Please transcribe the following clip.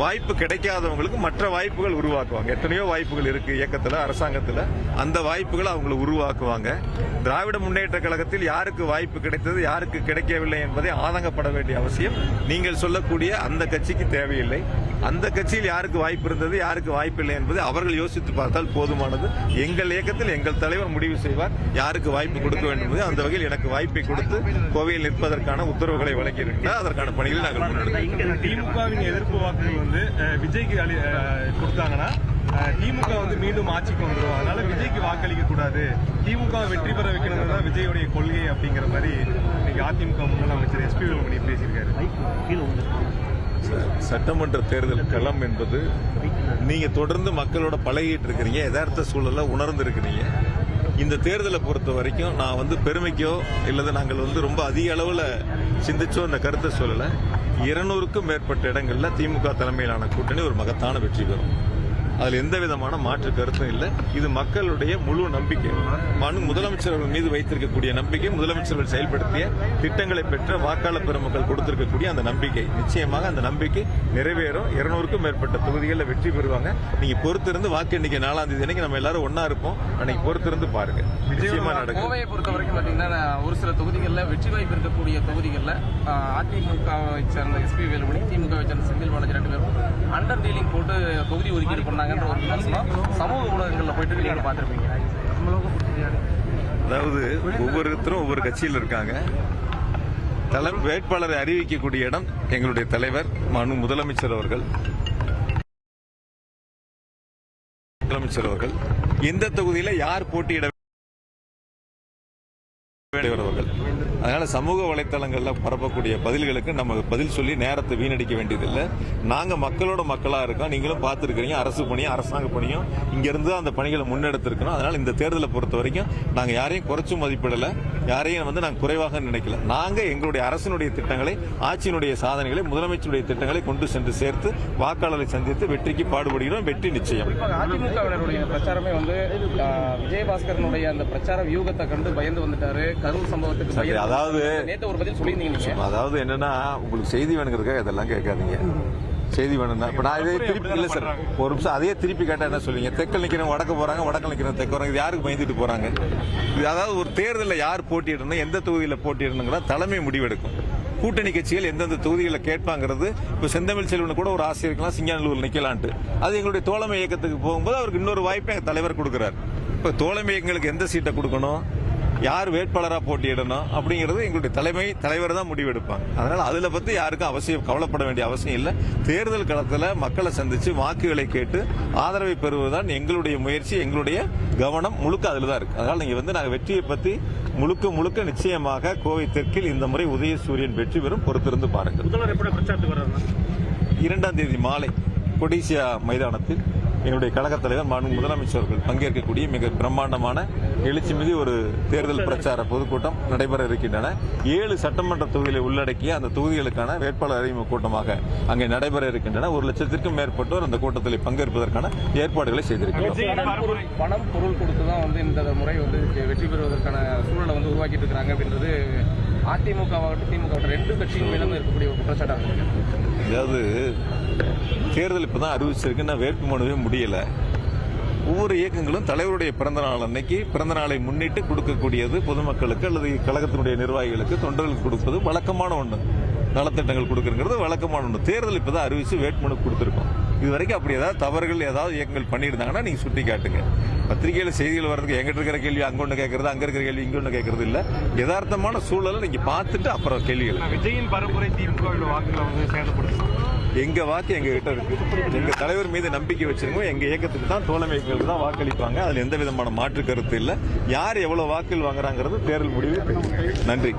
வாய்ப்பு கிடைக்காதவங்களுக்கு மற்ற வாய்ப்புகள் உருவாக்குவாங்க. எத்தனையோ வாய்ப்புகள் இருக்கு இயக்கத்தில், அரசாங்கத்தில். அந்த வாய்ப்புகளை அவங்களை உருவாக்குவாங்க. திராவிட முன்னேற்ற கழகத்தில் யாருக்கு வாய்ப்பு கிடைத்தது, யாருக்கு கிடைக்கவில்லை என்பதை ஆதங்கப்பட வேண்டிய அவசியம் நீங்கள் சொல்லக்கூடிய அந்த கட்சிக்கு தேவையில்லை. அந்த கட்சியில் யாருக்கு வாய்ப்பு இருந்தது, யாருக்கு வாய்ப்பு இல்லை என்பதை அவர்கள் யோசித்து பார்த்தால் போதுமானது. எங்கள் இயக்கத்தில் எங்கள் தலைவர் முடிவு செய்வார் யாருக்கு வாய்ப்பு கொடுக்க வேண்டும் என்பது. அந்த வகையில் எனக்கு வாய்ப்பை கொடுத்து கோவையில் நிற்பதற்கான உத்தரவுகளை வழங்கியிருக்கிறார். அதற்கான பணிகளை நாங்கள் முன்னெடுக்கிறோம். திமுகவின் எதிர்ப்பு வாக்குகள் விஜய்க்கு கொடுத்தாங்கன்னா திமுக மீண்டும் ஆட்சிக்கு வந்துடும். அதனால விஜய்க்கு வாக்களிக்க கூடாது, திமுக வெற்றி பெற வைக்கணும் தான் விஜயோடைய கொள்கை அப்படிங்கிற மாதிரி இன்னைக்கு அதிமுக முன்னாள் அமைச்சர் எஸ்பி வேலுமணி பேசியிருக்காரு. சட்டமன்ற தேர்தல் களம் என்பது நீங்க தொடர்ந்து மக்களோட பழகிட்டு இருக்கிறீங்க, யதார்த்த சூழலை உணர்ந்து இருக்கிறீங்க. இந்த தேர்தலை பொறுத்த வரைக்கும் நான் பெருமைக்கோ இல்லது நாங்கள் ரொம்ப அதிக அளவில் சிந்திச்சோ இந்த கருத்தை சொல்லல. 200க்கும் மேற்பட்ட இடங்கள்ல திமுக தலைமையிலான கூட்டணி ஒரு மகத்தான வெற்றி பெறும். அதில் எந்த விதமான மாற்று கருத்தும் இல்லை. இது மக்களுடைய முழு நம்பிக்கை. முதலமைச்சர்கள் மீது வைத்திருக்கக்கூடிய நம்பிக்கை, முதலமைச்சர்கள் செயல்படுத்திய திட்டங்களை பெற்ற வாக்காளர் பெருமக்கள் கொடுத்திருக்கக்கூடிய அந்த நம்பிக்கை, நிச்சயமாக அந்த நம்பிக்கை நிறைவேறும். 200க்கும் மேற்பட்ட தொகுதிகளில் வெற்றி பெறுவாங்க. நீங்க பொறுத்திருந்து வாக்கு எண்ணிக்கை 4ஆம் தேதி அன்னைக்கு நம்ம எல்லாரும் ஒன்னா இருப்போம். அன்னைக்கு பொறுத்திருந்து பாருங்க, நிச்சயமா நடக்கும். கோவையை பொறுத்த வரைக்கும் பாத்தீங்கன்னா ஒரு சில தொகுதிகளில் வெற்றி வாய்ப்பு இருக்கக்கூடிய தொகுதிகளில் அதிமுகவை சேர்ந்த எஸ்பி வேலுமணி, திமுகவை சேர்ந்த செந்தில் பாலாஜி 2 பேரும் அண்டர் டீலிங் போட்டு தொகுதி ஒதுக்கீடு பண்ணாங்க. சமூக ஊடகங்களில் போயிட்டு நீங்க பார்த்திருப்பீங்க. அதாவது ஒவ்வொருத்தரும் ஒவ்வொரு கட்சியில் இருக்காங்க. வேட்பாளரை அறிவிக்கக்கூடிய இடம் எங்களுடைய தலைவர் முதலமைச்சர் அவர்கள் எந்த தொகுதியில யார் போட்டியிட வேண்டியவர்கள். அதனால சமூக வலைத்தளங்கள்ல பரப்பக்கூடிய பதில்களுக்கு நம்ம பதில் சொல்லி நேரத்தை வீணடிக்க வேண்டியதில்லை. நாங்க மக்களோட மக்களா இருக்கோம். நீங்களும் பார்த்துருக்கீங்க, அரசு பணியும் அரசாங்க பணியும் இங்கிருந்து அந்த பணிகளை முன்னெடுத்திருக்கணும். அதனால இந்த தேர்தலை பொறுத்த வரைக்கும் நாங்க யாரையும் குறைச்சும் மதிப்பிடல, யாரையும் நாங்க குறைவாக நினைக்கல. நாங்க எங்களுடைய அரசினுடைய திட்டங்களை, ஆட்சியினுடைய சாதனைகளை, முதலமைச்சருடைய திட்டங்களை கொண்டு சென்று சேர்த்து வாக்காளரை சந்தித்து வெற்றிக்கு பாடுபடுகிறோம். வெற்றி நிச்சயம். அதிமுகவினருடைய பிரச்சாரமே விஜயபாஸ்கரனுடைய அந்த பிரச்சார வியூகத்தை கண்டு பயந்து வந்துட்டாரு. கரூர் சம்பவத்துக்கு அதாவது என்னன்னா, உங்களுக்கு செய்தி வேணுங்கிறதுக்காக இதெல்லாம் கேட்காதீங்க. செய்தி வேணும்னா இப்ப நான் இதே திருப்பி இல்ல சார், ஒரு நிமிஷம் அதே திருப்பி கேட்டா என்ன சொல்லுவீங்க? தெற்கில் நிக்கிறவங்க வடக்கு போறாங்க, வடக்கில் நிக்கிறவங்க தெற்கு வராங்க. இது யாருக்கு பயந்துட்டு போறாங்க? அதாவது ஒரு தேர்தலில் யார் போட்டியிடணும், எந்த தொகுதியில் போட்டியிடணுங்கிற தலைமை முடிவெடுக்கும். கூட்டணி கட்சிகள் எந்தெந்த தொகுதிகளை கேட்பாங்கிறது. இப்ப செந்தமிழ் செல்வன் கூட ஒரு ஆசை இருக்கலாம், சிங்கானூர் நிக்கலான்ட்டு. அது எங்களுடைய தோழமை இயக்கத்துக்கு போகும்போது அவருக்கு இன்னொரு வாய்ப்பை எங்க தலைவர் கொடுக்கிறார். இப்ப தோழமை இயக்கங்களுக்கு எந்த சீட்டை கொடுக்கணும், யார் வேட்பாளராக போட்டியிடணும் அப்படிங்கிறது எங்களுடைய தலைவர் தான் முடிவெடுப்பாங்க. அதனால அதுல பத்தி யாருக்கும் கவலைப்பட வேண்டிய அவசியம் இல்லை. தேர்தல் களத்தில் மக்களை சந்திச்சு வாக்குகளை கேட்டு ஆதரவை பெறுவதுதான் எங்களுடைய முயற்சி, எங்களுடைய கவனம் முழுக்க அதுல தான் இருக்கு. அதனால நீங்க நாங்க வெற்றியை பத்தி முழுக்க நிச்சயமாக கோவை தெற்கில் இந்த முறை உதயசூரியன் வெற்றி பெறும். பொறுத்திருந்து பாருங்கள். 2ஆம் தேதி மாலை கொடிசியா மைதானத்தில் எங்களுடைய கழக தலைவர் முதலமைச்சர்கள் பங்கேற்கக்கூடிய மிக பிரம்மாண்டமான எழுச்சிமிகு ஒரு தேர்தல் பிரச்சார பொதுக்கூட்டம் நடைபெற இருக்கின்றன. 7 சட்டமன்ற தொகுதிகளை உள்ளடக்கிய அந்த தொகுதிகளுக்கான வேட்பாளர் அறிமுக கூட்டமாக அங்கே நடைபெற இருக்கின்றன. 1 லட்சத்திற்கும் மேற்பட்டோர் அந்த கூட்டத்தில் பங்கேற்பதற்கான ஏற்பாடுகளை செய்திருக்கிறோம். பணம் பொருள் கொடுத்துதான் இந்த முறை வெற்றி பெறுவதற்கான சூழலை உருவாக்கிட்டு இருக்காங்க அப்படின்றது அதிமுக திமுக 2 கட்சியின் மீதும் இருக்கக்கூடிய ஒரு குற்றச்சாட்டாக. அதாவது தேர்தல் இப்பதான் அறிவிச்சிருக்கு, வேட்புமனுவே முடியல. ஒவ்வொரு இயக்கங்களும் தலைவருடைய பிறந்தநாள் அன்னைக்கு பிறந்தநாளை முன்னிட்டு கொடுக்கக்கூடியது பொதுமக்களுக்கு அல்லது கழகத்தினுடைய நிர்வாகிகளுக்கு, தொண்டர்களுக்கு கொடுப்பது வழக்கமான ஒன்று. நலத்திட்டங்கள் கொடுக்கறது வழக்கமான ஒன்று. தேர்தல் இப்பதான் அறிவிச்சு வேட்புமனு கொடுத்திருக்கோம். இதுவரைக்கும் அப்படி ஏதாவது தவறுகள் ஏதாவது இயக்கங்கள் பண்ணியிருந்தாங்கன்னா நீங்க சுட்டி காட்டுங்க. பத்திரிகையில செய்திகள் வர்றதுக்கு எங்கிட்ட இருக்கிற கேள்வி அங்க ஒன்று கேட்கறது, அங்க இருக்கிற கேள்வி இங்க ஒன்று கேட்கறது இல்ல. யதார்த்தமான சூழலை நீங்க பார்த்துட்டு அப்புறம் கேள்விகள். விஜயின் பரப்புரை திமுக வாக்குகளை சேதப்படுத்தும். எங்க வாக்கு எங்க கிட்ட இருக்கு. எங்க தலைவர் மீது நம்பிக்கை வச்சிருக்கோம். எங்க இயக்கத்துக்கு தான், தோழமை இயக்கங்களுக்கு தான் வாக்களிப்பாங்க. அதுல எந்த விதமான மாற்று கருத்து இல்ல. யார் எவ்வளவு வாக்குகள் வாங்குறாங்கிறது தேர்தல் முடிவு. நன்றி.